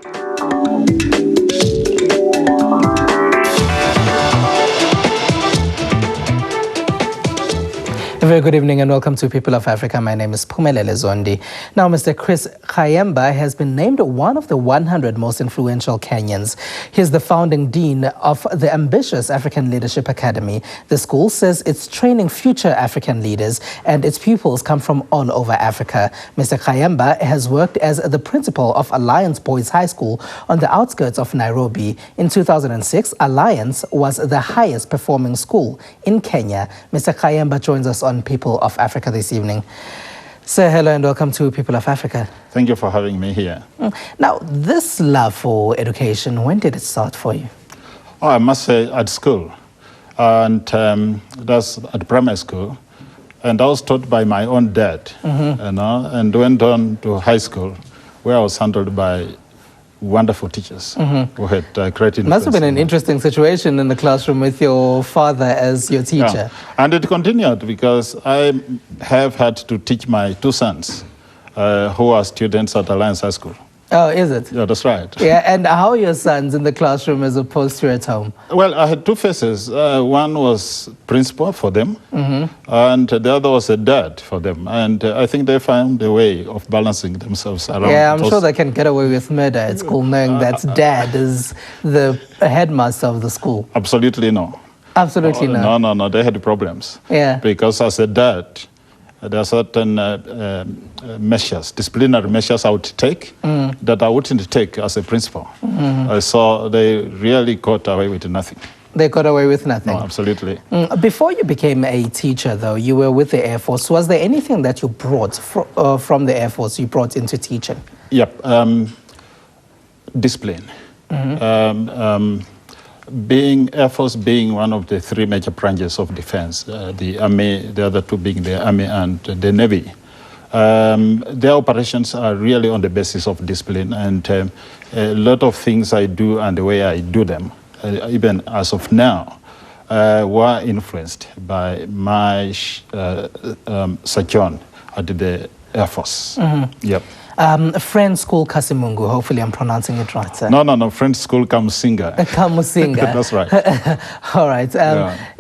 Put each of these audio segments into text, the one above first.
A very good evening and welcome to People of Africa. My name is Phumelele Zondi. Now, Mr. Chris Khaemba has been named one of the 100 most influential Kenyans. He's the founding dean of the ambitious African Leadership Academy. The school says it's training future African leaders and its pupils come from all over Africa. Mr. Khaemba has worked as the principal of Alliance Boys High School on the outskirts of Nairobi. In 2006, Alliance was the highest performing school in Kenya. Mr. Khaemba joins us on People of Africa this evening. Sir, hello and welcome to People of Africa. Thank you for having me here. Now, this love for education, when did it start for you? Oh, I must say at school, and that's at primary school. And I was taught by my own dad, you know, and went on to high school, where I was handled by wonderful teachers who had great influence. Must have been an interesting situation in the classroom with your father as your teacher. Yeah. And it continued because I have had to teach my two sons who are students at Alliance High School. Oh, is it? Yeah, that's right. Yeah, and how are your sons in the classroom as opposed to at home? Well, I had two faces. One was principal for them, and the other was a dad for them. And I think they found a way of balancing themselves around. Yeah, I'm sure they can get away with murder at school, knowing that dad is the headmaster of the school. Absolutely no. Absolutely no. No, they had problems. Yeah. Because as a dad, there are certain measures, disciplinary measures I would take that I wouldn't take as a principal. So they really got away with nothing. They got away with nothing? No, absolutely. Before you became a teacher, though, you were with the Air Force. Was there anything that you brought from the Air Force you brought into teaching? Yep. Discipline. Air Force being one of the three major branches of defense, the Army, the other two being the Army and the Navy, their operations are really on the basis of discipline, and a lot of things I do and the way I do them, even as of now, were influenced by my sojourn at the Air Force. Yep. Friends School Kasimungu, hopefully I'm pronouncing it right, sir. No, Friends School Kamusinga. Kamusinga. That's right. All right.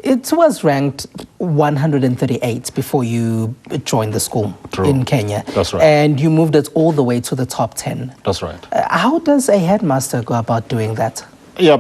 It was ranked 138 before you joined the school in Kenya. That's right. And you moved it all the way to the top 10. That's right. How does a headmaster go about doing that? Yeah,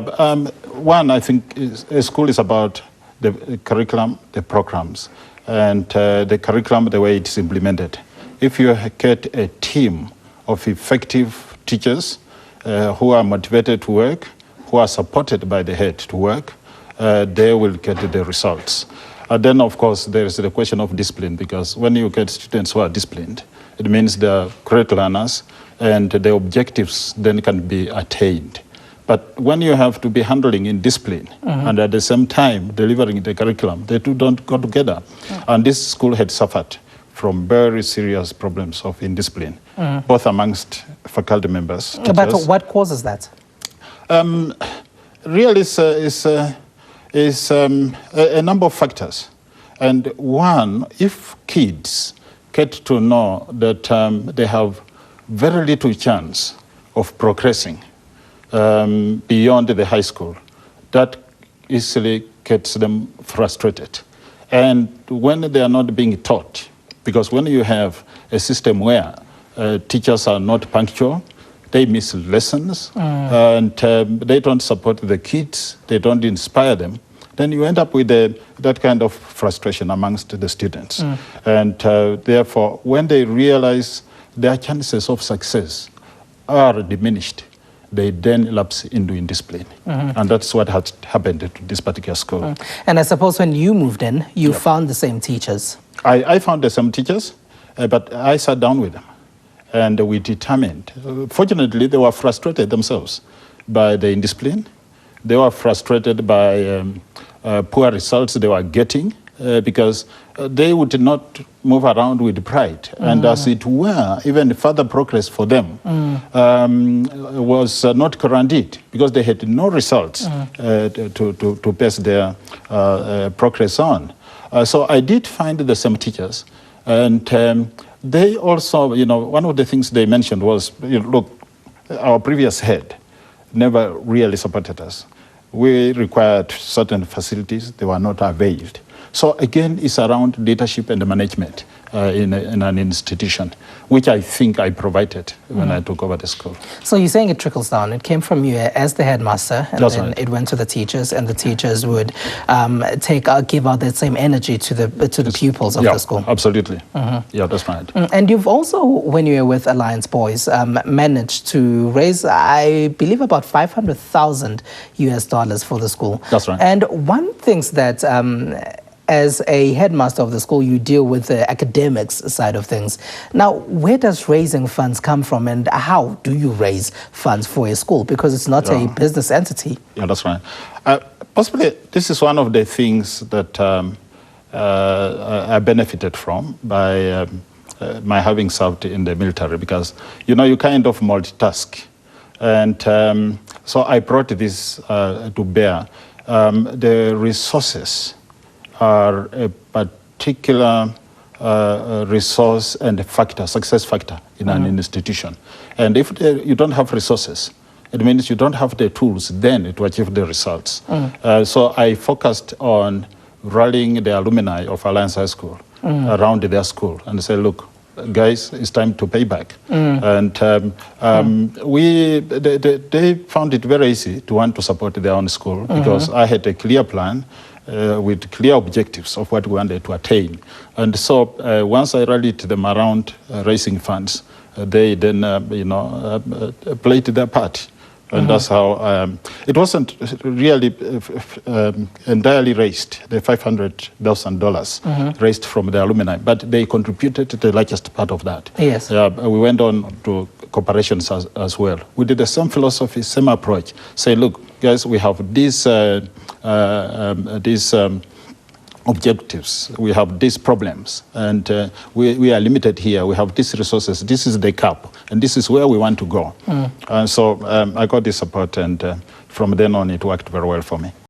one, I think a school is about the curriculum, the programs, and the curriculum, the way it's implemented. If you get a team of effective teachers who are motivated to work, who are supported by the head to work, they will get the results. Then, of course, there is the question of discipline, because when you get students who are disciplined, it means they're great learners, and the objectives then can be attained. But when you have to be handling in discipline and at the same time delivering the curriculum, the two don't go together. And this school had suffered from very serious problems of indiscipline, both amongst faculty members. But what causes that? Really, is a number of factors. And one, if kids get to know that they have very little chance of progressing beyond the high school, that easily gets them frustrated. And when they are not being taught, because when you have a system where teachers are not punctual, they miss lessons, and they don't support the kids, they don't inspire them, then you end up with that kind of frustration amongst the students. And therefore, when they realize their chances of success are diminished, they then lapse into indiscipline. And that's what had happened to this particular school. And I suppose when you moved in, you found the same teachers. I found the same teachers, but I sat down with them and we determined. Fortunately, they were frustrated themselves by the indiscipline. They were frustrated by poor results they were getting because they would not move around with pride. And as it were, even further progress for them was not guaranteed because they had no results to base their progress on. So I did find the same teachers. And they also, one of the things they mentioned was, look, our previous head never really supported us. We required certain facilities, they were not availed. So again, it's around leadership and management in an institution, which I think I provided when I took over the school. So you're saying it trickles down. It came from you as the headmaster, and That's then right. it went to the teachers, and the teachers would give out that same energy to the pupils of the school. Absolutely. Yeah, that's right. And you've also, when you were with Alliance Boys, managed to raise, I believe, about $500,000 US for the school. That's right. And one thing that as a headmaster of the school, you deal with the academics side of things. Now, where does raising funds come from, and how do you raise funds for a school? Because it's not a business entity. Yeah, that's right. Possibly, this is one of the things that I benefited from by my having served in the military, because, you know, you kind of multitask. And so I brought this to bear. The resources are a particular resource and factor, success factor in an institution. And if you don't have resources, it means you don't have the tools then to achieve the results. So I focused on rallying the alumni of Alliance High School around their school and say, look, guys, it's time to pay back. And they found it very easy to want to support their own school because I had a clear plan with clear objectives of what we wanted to attain. And so once I rallied them around raising funds, they then, played their part. And that's how it wasn't really entirely raised, the $500,000 raised from the alumni, but they contributed to the largest part of that. Yes. We went on to corporations as well. We did the same philosophy, same approach. Say, look, guys, we have these objectives, we have these problems, and we are limited here. We have these resources. This is the cap, and this is where we want to go. And so I got this support, and from then on, it worked very well for me.